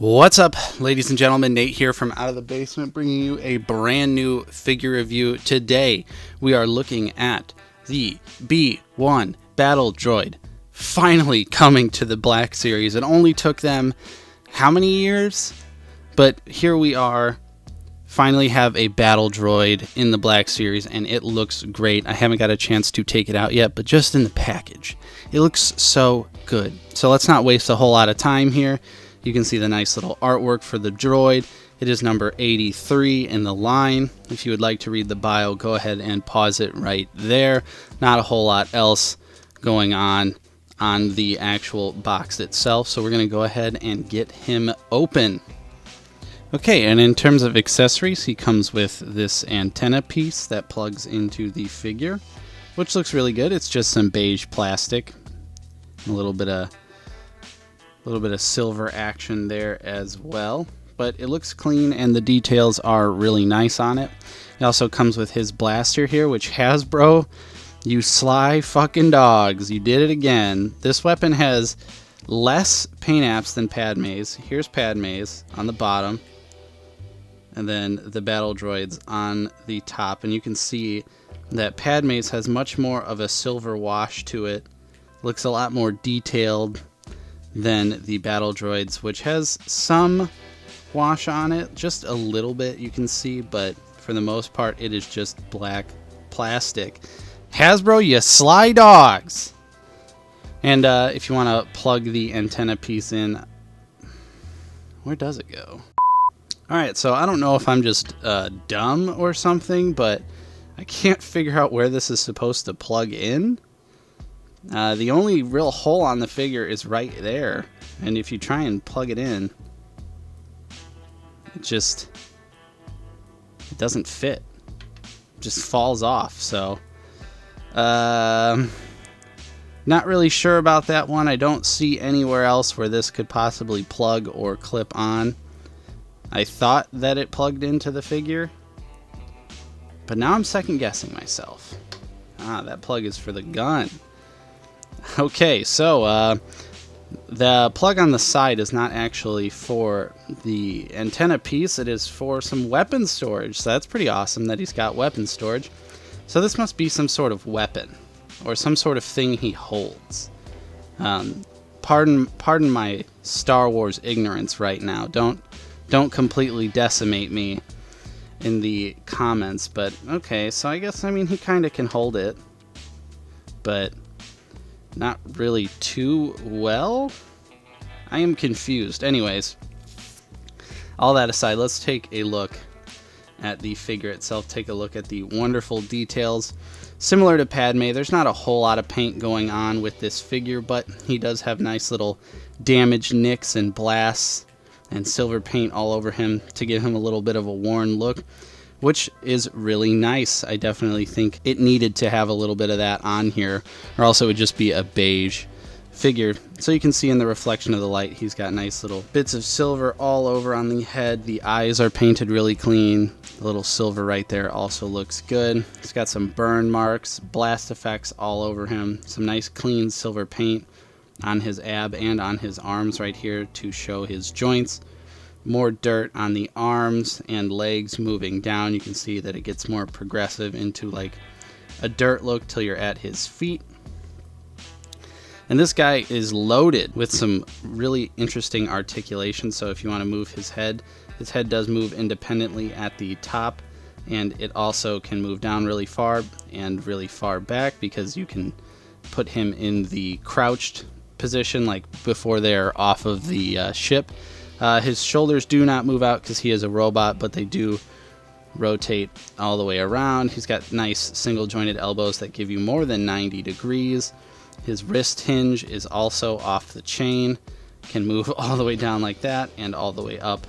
What's up, ladies and gentlemen? Nate here from Out of the Basement, bringing you a brand new figure review. Today, we are looking at the B1 Battle Droid, finally coming to the Black Series. It only took them how many years? But here we are, finally have a Battle Droid in the Black Series, and it looks great. I haven't got a chance to take it out yet, but just in the package, it looks so good. So let's not waste a whole lot of time here. You can see the nice little artwork for the droid. It is number 83 in the line. If you would like to read the bio, go ahead and pause it right there. Not a whole lot else going on the actual box itself, so we're going to go ahead and get him open. Okay, and in terms of accessories, he comes with this antenna piece that plugs into the figure, which looks really good. It's just some beige plastic, a little bit of silver action there as well, but it looks clean and the details are really nice on it. It also comes with his blaster here, which Hasbro, you sly fucking dogs, you did it again. This weapon has less paint apps than Padme's. Here's Padme's on the bottom, and then the Battle Droids on the top, and you can see that Padme's has much more of a silver wash to it. Looks a lot more detailed than the Battle Droids, which has some wash on it, just a little bit you can see, but for the most part it is just black plastic. Hasbro, you sly dogs! And if you want to plug the antenna piece in, where does it go? Alright, so I don't know if I'm just dumb or something, but I can't figure out where this is supposed to plug in. The only real hole on the figure is right there, and if you try and plug it in, it doesn't fit. It just falls off. So not really sure about that one. I don't see anywhere else where this could possibly plug or clip on. I thought that it plugged into the figure, but now I'm second guessing myself. That plug is for the gun. Okay, so the plug on the side is not actually for the antenna piece. It is for some weapon storage. So that's pretty awesome that he's got weapon storage. So this must be some sort of weapon or some sort of thing he holds. Pardon my Star Wars ignorance right now. Don't completely decimate me in the comments. But okay, so I guess, he kind of can hold it, but not really too well. I am confused. Anyways, all that aside, let's take a look at the figure itself. Take a look at the wonderful details. Similar to Padme, there's not a whole lot of paint going on with this figure, but he does have nice little damaged nicks and blasts and silver paint all over him to give him a little bit of a worn look, which is really nice. I definitely think it needed to have a little bit of that on here, or else it would just be a beige figure. So you can see in the reflection of the light, he's got nice little bits of silver all over on the head. The eyes are painted really clean. The little silver right there also looks good. He's got some burn marks, blast effects all over him. Some nice clean silver paint on his ab and on his arms right here to show his joints. More dirt on the arms and legs moving down. You can see that it gets more progressive into like a dirt look till you're at his feet. And this guy is loaded with some really interesting articulation. So if you want to move his head does move independently at the top, and it also can move down really far and really far back, because you can put him in the crouched position like before they're off of the ship. His shoulders do not move out because he is a robot, but they do rotate all the way around. He's got nice single jointed elbows that give you more than 90 degrees. His wrist hinge is also off the chain, can move all the way down like that and all the way up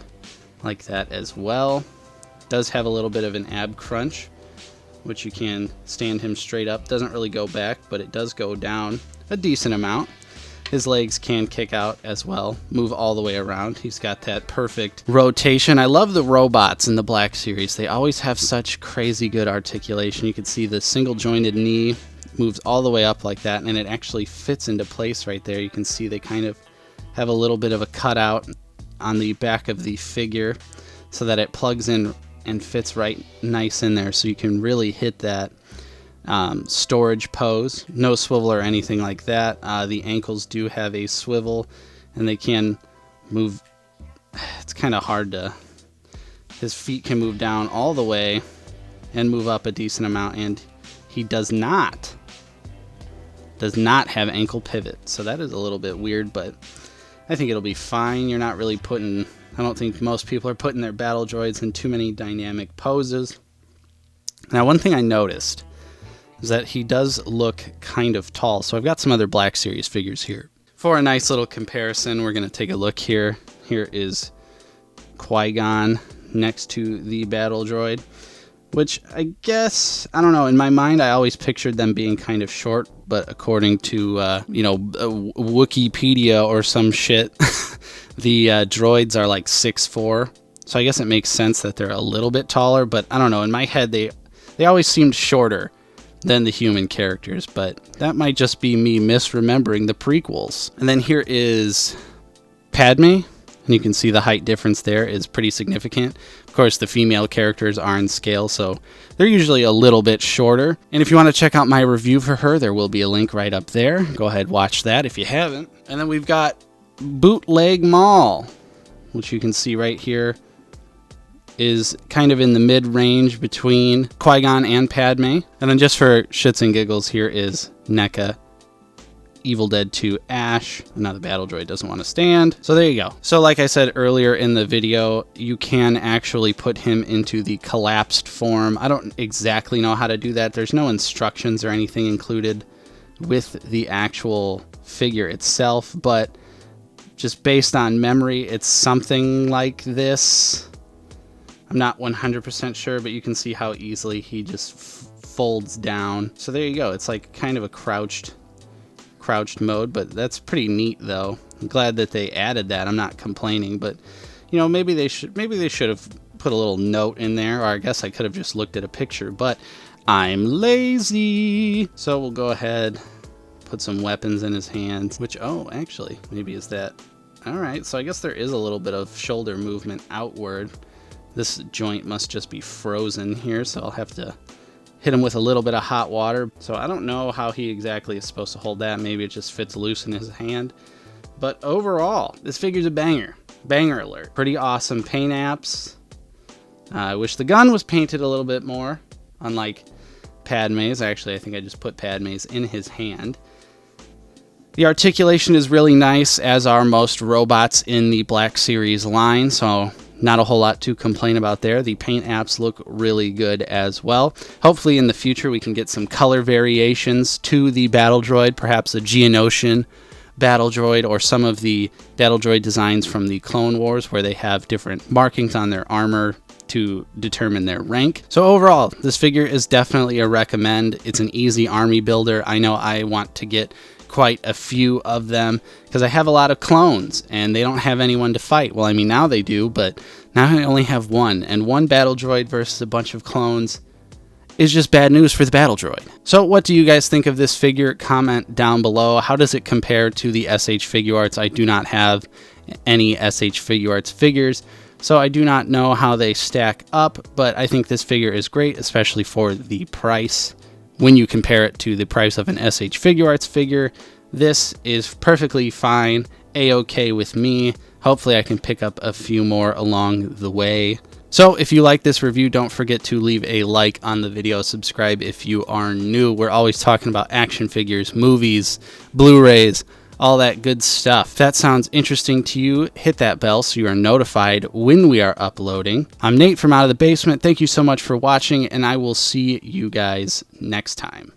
like that as well. Does have a little bit of an ab crunch, which you can stand him straight up. Doesn't really go back, but it does go down a decent amount. His legs can kick out as well, move all the way around. He's got that perfect rotation. I love the robots in the Black Series. They always have such crazy good articulation. You can see the single jointed knee moves all the way up like that, and it actually fits into place right there. You can see they kind of have a little bit of a cutout on the back of the figure so that it plugs in and fits right nice in there, so you can really hit that storage pose. No swivel or anything like that. The ankles do have a swivel, and they can move. It's kind of hard to... His feet can move down all the way and move up a decent amount, and he does not have ankle pivot, so that is a little bit weird, but I think it'll be fine. You're not really putting... I don't think most people are putting their battle droids in too many dynamic poses. Now, one thing I noticed is that he does look kind of tall, so I've got some other Black Series figures here. For a nice little comparison, we're going to take a look here. Here is Qui-Gon next to the battle droid, which I guess, I don't know, in my mind I always pictured them being kind of short, but according to, Wikipedia or some shit, the droids are like 6'4", so I guess it makes sense that they're a little bit taller, but I don't know, in my head they always seemed shorter than the human characters, but that might just be me misremembering the prequels. And then here is Padme, and you can see the height difference there is pretty significant. Of course, the female characters are in scale, so they're usually a little bit shorter. And if you want to check out my review for her, there will be a link right up there. Go ahead, watch that if you haven't. And then we've got Bootleg Maul, which you can see right here is kind of in the mid-range between Qui-Gon and Padme. And then just for shits and giggles, here is NECA Evil Dead 2 Ash. Now the battle droid doesn't want to stand. So there you go. So like I said earlier in the video, you can actually put him into the collapsed form. I don't exactly know how to do that. There's no instructions or anything included with the actual figure itself, but just based on memory, it's something like this. I'm not 100% sure, but you can see how easily he just folds down. So there you go. It's like kind of a crouched mode, but that's pretty neat though. I'm glad that they added that. I'm not complaining, but you know, maybe they should have put a little note in there, or I guess I could have just looked at a picture, but I'm lazy. So we'll go ahead, put some weapons in his hands, which, oh, actually, maybe is that. All right, so I guess there is a little bit of shoulder movement outward. This joint must just be frozen here, so I'll have to hit him with a little bit of hot water. So I don't know how he exactly is supposed to hold that. Maybe it just fits loose in his hand. But overall, this figure's a banger. Banger alert. Pretty awesome paint apps. I wish the gun was painted a little bit more, unlike Padme's. Actually, I think I just put Padme's in his hand. The articulation is really nice, as are most robots in the Black Series line, so not a whole lot to complain about there. The paint apps look really good as well. Hopefully in the future we can get some color variations to the battle droid, perhaps a Geonosian battle droid, or some of the battle droid designs from the Clone Wars where they have different markings on their armor to determine their rank. So overall, this figure is definitely a recommend. It's an easy army builder. I know I want to get quite a few of them because I have a lot of clones and they don't have anyone to fight. Well, I mean, now they do, but now I only have one, and one battle droid versus a bunch of clones is just bad news for the battle droid. So what do you guys think of this figure? Comment down below. How does it compare to the SH Figuarts? I do not have any SH Figuarts figures, so I do not know how they stack up, but I think this figure is great, especially for the price. When you compare it to the price of an SH Figuarts figure, this is perfectly fine, a-okay with me. Hopefully I can pick up a few more along the way. So if you like this review, don't forget to leave a like on the video, subscribe if you are new. We're always talking about action figures, movies, Blu-rays, all that good stuff. If that sounds interesting to you, hit that bell so you are notified when we are uploading. I'm Nate from Out of the Basement. Thank you so much for watching, and I will see you guys next time.